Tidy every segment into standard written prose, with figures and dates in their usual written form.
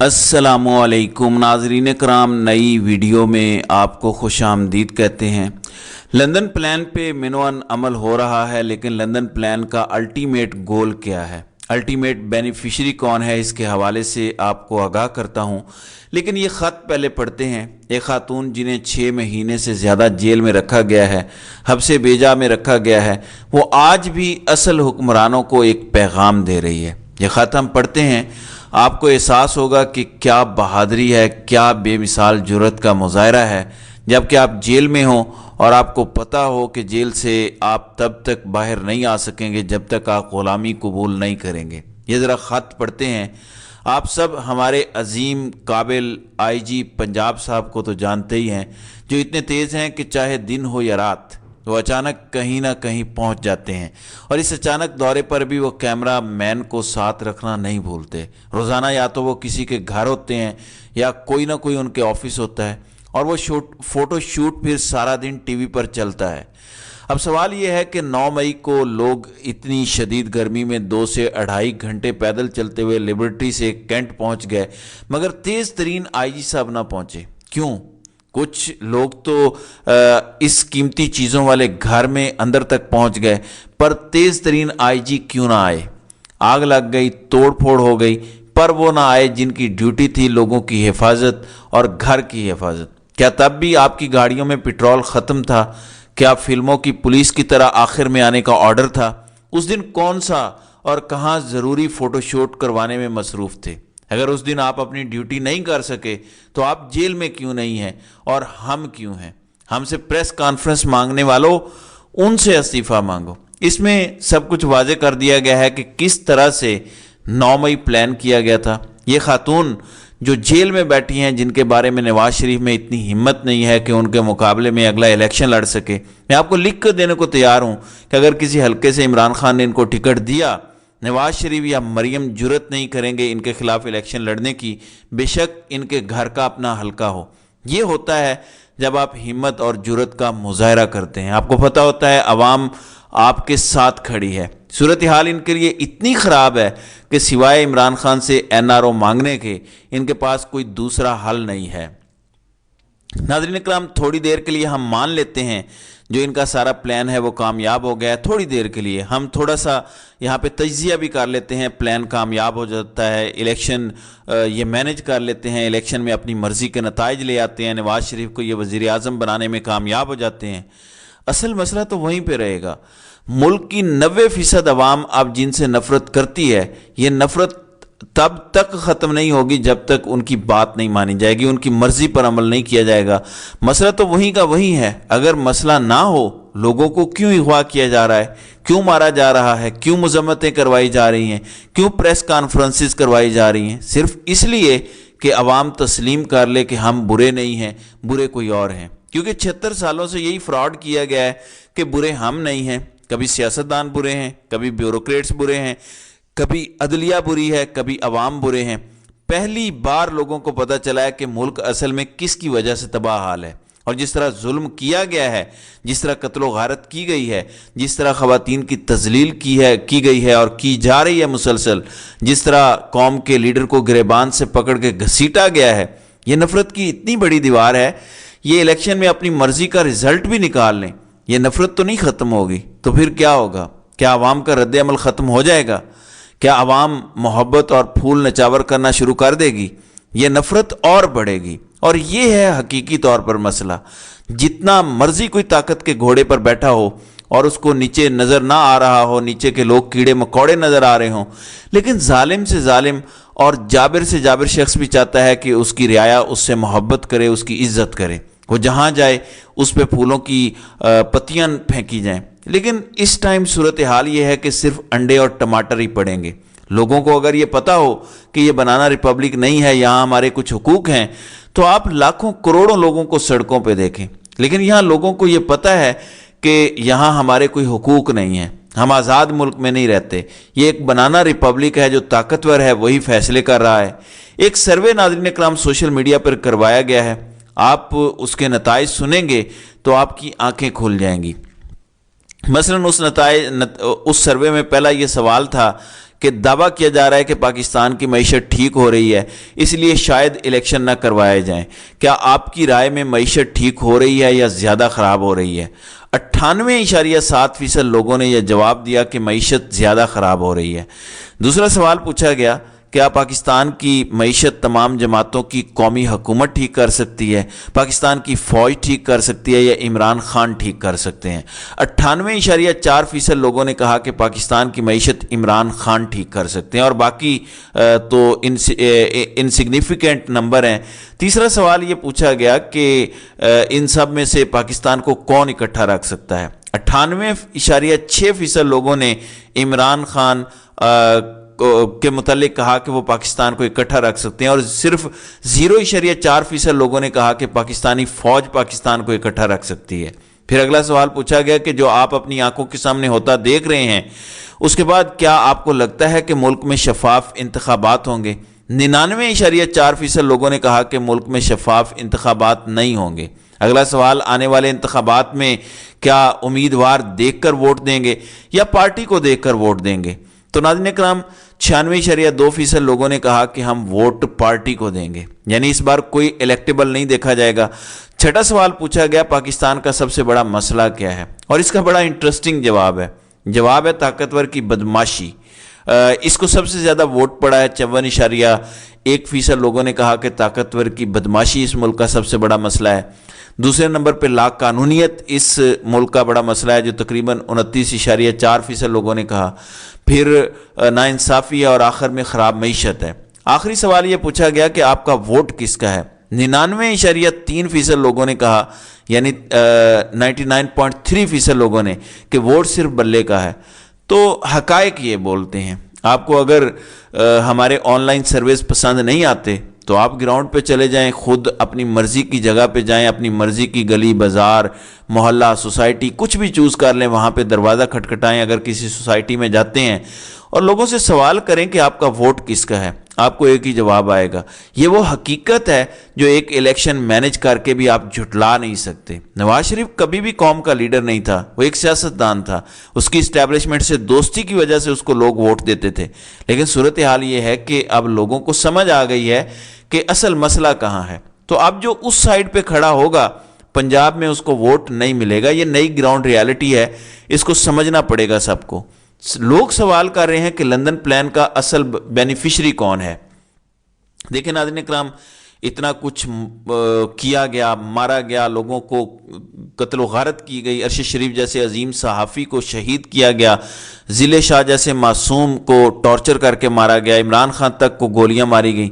अस्सलामुअलैकुम नाज़रीन कराम, नई वीडियो में आपको खुश आमदीद कहते हैं। लंदन प्लान पे मिनवन अमल हो रहा है, लेकिन लंदन प्लान का अल्टीमेट गोल क्या है, अल्टीमेट बेनिफिशरी कौन है, इसके हवाले से आपको आगाह करता हूँ। लेकिन ये ख़त पहले पढ़ते हैं। एक खातून जिन्हें 6 महीने से ज़्यादा जेल में रखा गया है, हब्से बेजा में रखा गया है, वो आज भी असल हुक्मरानों को एक पैगाम दे रही है। ये ख़त हम पढ़ते हैं, आपको एहसास होगा कि क्या बहादुरी है, क्या बेमिसाल जुर्रत का मुजाहरा है, जबकि आप जेल में हो और आपको पता हो कि जेल से आप तब तक बाहर नहीं आ सकेंगे जब तक आप ग़ुलामी कबूल नहीं करेंगे। ये ज़रा ख़त पढ़ते हैं। आप सब हमारे अजीम काबिल आईजी पंजाब साहब को तो जानते ही हैं, जो इतने तेज़ हैं कि चाहे दिन हो या रात वो अचानक कहीं ना कहीं पहुंच जाते हैं, और इस अचानक दौरे पर भी वो कैमरा मैन को साथ रखना नहीं भूलते। रोज़ाना या तो वो किसी के घर होते हैं या कोई ना कोई उनके ऑफिस होता है, और वो फ़ोटो शूट फिर सारा दिन टीवी पर चलता है। अब सवाल ये है कि 9 मई को लोग इतनी शदीद गर्मी में 2 से 2.5 घंटे पैदल चलते हुए लिबर्टी से कैंट पहुंच गए, मगर तेज़ तरीन आईजी साहब ना पहुंचे। क्यों? कुछ लोग तो इस कीमती चीज़ों वाले घर में अंदर तक पहुंच गए, पर तेज़ तरीन आईजी क्यों ना आए? आग लग गई, तोड़ फोड़ हो गई, पर वो ना आए जिनकी ड्यूटी थी लोगों की हिफाजत और घर की हिफाजत। क्या तब भी आपकी गाड़ियों में पेट्रोल ख़त्म था? क्या फिल्मों की पुलिस की तरह आखिर में आने का ऑर्डर था? उस दिन कौन सा और कहाँ ज़रूरी फ़ोटोशूट करवाने में मसरूफ़ थे? अगर उस दिन आप अपनी ड्यूटी नहीं कर सके तो आप जेल में क्यों नहीं हैं, और हम क्यों हैं? हमसे प्रेस कॉन्फ्रेंस मांगने वालों, उनसे इस्तीफ़ा मांगो। इसमें सब कुछ वाज़े कर दिया गया है कि किस तरह से 9 मई प्लान किया गया था। ये खातून जो जेल में बैठी हैं, जिनके बारे में नवाज शरीफ में इतनी हिम्मत नहीं है कि उनके मुकाबले में अगला इलेक्शन लड़ सके, मैं आपको लिख कर देने को तैयार हूँ कि अगर किसी हल्के से इमरान खान ने इनको टिकट दिया, नवाज शरीफ या मरियम जुरत नहीं करेंगे इनके खिलाफ इलेक्शन लड़ने की, बेशक इनके घर का अपना हल्का हो। ये होता है जब आप हिम्मत और जुरत का मुजाहरा करते हैं। आपको पता होता है अवाम आपके साथ खड़ी है। सूरत हाल इनके लिए इतनी ख़राब है कि सिवाय इमरान खान से एनआरओ मांगने के इनके पास कोई दूसरा हल नहीं है। नाज़रीन इकराम, थोड़ी देर के लिए हम मान लेते हैं जो इनका सारा प्लान है वो कामयाब हो गया है। थोड़ी देर के लिए हम थोड़ा सा यहाँ पे तज्जिया भी कर लेते हैं, प्लान कामयाब हो जाता है, इलेक्शन ये मैनेज कर लेते हैं, इलेक्शन में अपनी मर्ज़ी के नताइज ले आते हैं, नवाज शरीफ को ये वज़ीर आज़म बनाने में कामयाब हो जाते हैं। असल मसला तो वहीं पे रहेगा। मुल्क की 90% अवाम अब जिनसे नफ़रत करती है, ये नफ़रत तब तक ख़त्म नहीं होगी जब तक उनकी बात नहीं मानी जाएगी, उनकी मर्ज़ी पर अमल नहीं किया जाएगा। मसला तो वहीं का वहीं है। अगर मसला ना हो, लोगों को क्यों अगवा किया जा रहा है, क्यों मारा जा रहा है, क्यों मज़म्मतें करवाई जा रही हैं, क्यों प्रेस कॉन्फ्रेंसेस करवाई जा रही हैं? सिर्फ इसलिए कि अवाम तस्लीम कर ले कि हम बुरे नहीं हैं, बुरे कोई और हैं। क्योंकि 76 सालों से यही फ्रॉड किया गया है कि बुरे हम नहीं हैं। कभी सियासतदान बुरे हैं, कभी ब्यूरोक्रेट्स बुरे हैं, कभी अदलिया बुरी है, कभी अवाम बुरे हैं। पहली बार लोगों को पता चला है कि मुल्क असल में किसकी वजह से तबाह हाल है, और जिस तरह जुल्म किया गया है, जिस तरह कत्ल गारत की गई है, जिस तरह ख़वातीन की तजलील की गई है और की जा रही है मुसलसल, जिस तरह कौम के लीडर को गिरेबान से पकड़ के घसीटा गया है, ये नफ़रत की इतनी बड़ी दीवार है। ये इलेक्शन में अपनी मर्ज़ी का रिज़ल्ट भी निकाल लें, ये नफ़रत तो नहीं ख़त्म होगी। तो फिर क्या होगा? क्या अवाम का रद्द अमल ख़त्म हो जाएगा? क्या अवाम मोहब्बत और फूल नचावर करना शुरू कर देगी? ये नफ़रत और बढ़ेगी। और ये है हकीकी तौर पर मसला। जितना मर्जी कोई ताकत के घोड़े पर बैठा हो और उसको नीचे नज़र ना आ रहा हो, नीचे के लोग कीड़े मकोड़े नज़र आ रहे हों, लेकिन जालिम से जालिम और जाबिर से जाबिर शख्स भी चाहता है कि उसकी रियाया उससे मोहब्बत करे, उसकी इज्जत करे। वो जहाँ जाए उस पे फूलों की पत्तियाँ फेंकी जाएं। लेकिन इस टाइम सूरत हाल ये है कि सिर्फ अंडे और टमाटर ही पड़ेंगे। लोगों को अगर ये पता हो कि ये बनाना रिपब्लिक नहीं है, यहाँ हमारे कुछ हुकूक हैं, तो आप लाखों करोड़ों लोगों को सड़कों पे देखें। लेकिन यहाँ लोगों को ये पता है कि यहाँ हमारे कोई हुकूक नहीं है, हम आज़ाद मुल्क में नहीं रहते। ये एक बनाना रिपब्लिक है, जो ताकतवर है वही फैसले कर रहा है। एक सर्वे नाज़रीन इकराम सोशल मीडिया पर करवाया गया है, आप उसके नताइज सुनेंगे तो आपकी आंखें खुल जाएंगी। मसलन उस सर्वे में पहला ये सवाल था کہ دعویٰ کیا جا رہا ہے کہ پاکستان کی معیشت ٹھیک ہو رہی ہے، اس لیے شاید الیکشن نہ کروائے جائیں۔ کیا آپ کی رائے میں معیشت ٹھیک ہو رہی ہے یا زیادہ خراب ہو رہی ہے؟ 98.7% لوگوں نے یہ جواب دیا کہ معیشت زیادہ خراب ہو رہی ہے۔ دوسرا سوال پوچھا گیا، کیا پاکستان کی معیشت تمام جماعتوں کی قومی حکومت ٹھیک کر سکتی ہے، پاکستان کی فوج ٹھیک کر سکتی ہے یا عمران خان ٹھیک کر سکتے ہیں؟ 98.4% لوگوں نے کہا کہ پاکستان کی معیشت عمران خان ٹھیک کر سکتے ہیں، اور باقی تو انسگنیفیکنٹ نمبر ہیں۔ تیسرا سوال یہ پوچھا گیا کہ ان سب میں سے پاکستان کو کون اکٹھا رکھ سکتا ہے؟ 98.6% لوگوں نے عمران خان کے متعلق کہا کہ وہ پاکستان کو اکٹھا رکھ سکتے ہیں، اور صرف 0.4% لوگوں نے کہا کہ پاکستانی فوج پاکستان کو اکٹھا رکھ سکتی ہے۔ پھر اگلا سوال پوچھا گیا کہ جو آپ اپنی آنکھوں کے سامنے ہوتا دیکھ رہے ہیں، اس کے بعد کیا آپ کو لگتا ہے کہ ملک میں شفاف انتخابات ہوں گے؟ 99.4% لوگوں نے کہا کہ ملک میں شفاف انتخابات نہیں ہوں گے۔ اگلا سوال، آنے والے انتخابات میں کیا امیدوار دیکھ کر ووٹ دیں گے یا پارٹی کو دیکھ کر ووٹ دیں گے؟ تو ناظرین اکرام، 96.2% لوگوں نے کہا کہ ہم ووٹ پارٹی کو دیں گے، یعنی اس بار کوئی الیکٹیبل نہیں دیکھا جائے گا۔ چھٹا سوال پوچھا گیا، پاکستان کا سب سے بڑا مسئلہ کیا ہے؟ اور اس کا بڑا انٹرسٹنگ جواب ہے طاقتور کی بدماشی۔ اس کو سب سے زیادہ ووٹ پڑا ہے، 54.1% لوگوں نے کہا کہ طاقتور کی بدماشی اس ملک کا سب سے بڑا مسئلہ ہے۔ دوسرے نمبر پہ لا قانونیت اس ملک کا بڑا مسئلہ ہے، جو تقریباً 29.4% لوگوں نے کہا۔ پھر ناانصافی ہے، اور آخر میں خراب معیشت ہے۔ آخری سوال یہ پوچھا گیا کہ آپ کا ووٹ کس کا ہے؟ 99.3% لوگوں نے کہا، یعنی 99.3% لوگوں نے، کہ ووٹ صرف بلے کا ہے۔ تو حقائق یہ بولتے ہیں۔ آپ کو اگر ہمارے آن لائن سروس پسند نہیں آتے تو آپ گراؤنڈ پہ چلے جائیں، خود اپنی مرضی کی جگہ پہ جائیں، اپنی مرضی کی گلی، بازار، محلہ، سوسائٹی کچھ بھی چوز کر لیں، وہاں پہ دروازہ کھٹکھٹائیں اگر کسی سوسائٹی میں جاتے ہیں، اور لوگوں سے سوال کریں کہ آپ کا ووٹ کس کا ہے، آپ کو ایک ہی جواب آئے گا۔ یہ وہ حقیقت ہے جو ایک الیکشن مینج کر کے بھی آپ جھٹلا نہیں سکتے۔ نواز شریف کبھی بھی قوم کا لیڈر نہیں تھا، وہ ایک سیاستدان تھا۔ اس کی اسٹیبلشمنٹ سے دوستی کی وجہ سے اس کو لوگ ووٹ دیتے تھے، لیکن صورتحال یہ ہے کہ اب لوگوں کو سمجھ آ گئی ہے کہ اصل مسئلہ کہاں ہے۔ تو اب جو اس سائیڈ پہ کھڑا ہوگا پنجاب میں، اس کو ووٹ نہیں ملے گا۔ یہ نئی گراؤنڈ ریالٹی ہے، اس کو سمجھنا پڑے گا سب کو۔ لوگ سوال کر رہے ہیں کہ لندن پلان کا اصل بینیفیشری کون ہے؟ دیکھیں ناظرین اکرام، اتنا کچھ کیا گیا، مارا گیا، لوگوں کو قتل و غارت کی گئی، ارشد شریف جیسے عظیم صحافی کو شہید کیا گیا، ضلع شاہ جیسے معصوم کو ٹارچر کر کے مارا گیا، عمران خان تک کو گولیاں ماری گئیں۔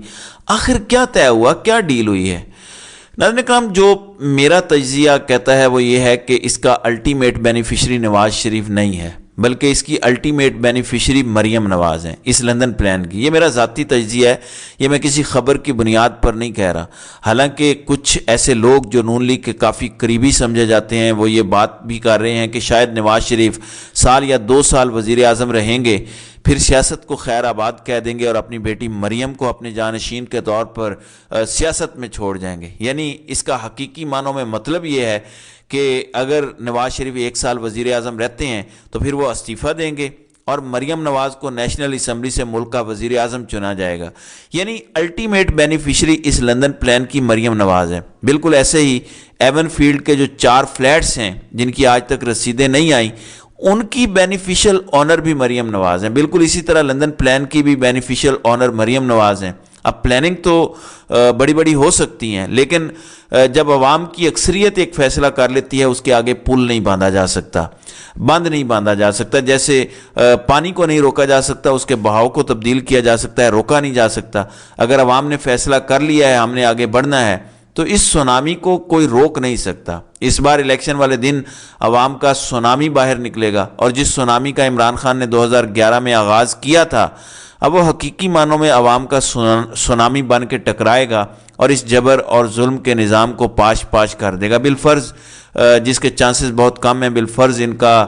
آخر کیا طے ہوا، کیا ڈیل ہوئی ہے؟ ناظرین اکرام، جو میرا تجزیہ کہتا ہے وہ یہ ہے کہ اس کا الٹیمیٹ بینیفیشری نواز شریف نہیں ہے، بلکہ اس کی الٹیمیٹ بینیفیشری مریم نواز ہیں، اس لندن پلان کی۔ یہ میرا ذاتی تجزیہ ہے، یہ میں کسی خبر کی بنیاد پر نہیں کہہ رہا۔ حالانکہ کچھ ایسے لوگ جو نون لیگ کے کافی قریبی سمجھے جاتے ہیں، وہ یہ بات بھی کر رہے ہیں کہ شاید نواز شریف سال یا 2 سال وزیر اعظم رہیں گے، پھر سیاست کو خیر آباد کہہ دیں گے اور اپنی بیٹی مریم کو اپنے جانشین کے طور پر سیاست میں چھوڑ جائیں گے۔ یعنی اس کا حقیقی معنوں میں مطلب یہ ہے کہ اگر نواز شریف 1 سال وزیر اعظم رہتے ہیں تو پھر وہ استعفیٰ دیں گے اور مریم نواز کو نیشنل اسمبلی سے ملک کا وزیر اعظم چنا جائے گا۔ یعنی الٹیمیٹ بینیفیشری اس لندن پلان کی مریم نواز ہے۔ بالکل ایسے ہی ایون فیلڈ کے جو 4 فلیٹس ہیں جن کی آج تک رسیدیں نہیں آئیں، ان کی بینیفیشل آنر بھی مریم نواز ہیں۔ بالکل اسی طرح لندن پلان کی بھی بینیفیشل آنر مریم نواز ہیں۔ اب پلاننگ تو بڑی بڑی ہو سکتی ہیں، لیکن جب عوام کی اکثریت ایک فیصلہ کر لیتی ہے، اس کے آگے پل نہیں باندھا جا سکتا، بند نہیں باندھا جا سکتا۔ جیسے پانی کو نہیں روکا جا سکتا، اس کے بہاؤ کو تبدیل کیا جا سکتا ہے، روکا نہیں جا سکتا۔ اگر عوام نے فیصلہ کر لیا ہے ہم نے آگے بڑھنا ہے، تو اس سونامی کو کوئی روک نہیں سکتا۔ اس بار الیکشن والے دن عوام کا سونامی باہر نکلے گا، اور جس سونامی کا عمران خان نے 2011 میں آغاز کیا تھا، اب وہ حقیقی معنوں میں عوام کا سونامی بن کے ٹکرائے گا اور اس جبر اور ظلم کے نظام کو پاش پاش کر دے گا۔ بالفرض جس کے چانسز بہت کم ہیں، بالفرض ان کا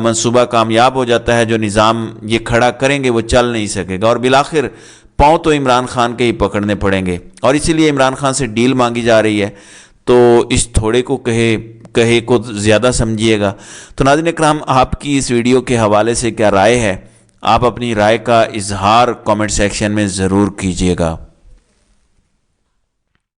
منصوبہ کامیاب ہو جاتا ہے، جو نظام یہ کھڑا کریں گے وہ چل نہیں سکے گا، اور بالآخر پاؤں تو عمران خان کے ہی پکڑنے پڑیں گے، اور اسی لیے عمران خان سے ڈیل مانگی جا رہی ہے۔ تو اس تھوڑے کو کہے کو زیادہ سمجھیے گا۔ تو ناظرین اکرام، آپ کی اس ویڈیو کے حوالے سے کیا رائے ہے؟ آپ اپنی رائے کا اظہار کامنٹ سیکشن میں ضرور کیجیے گا۔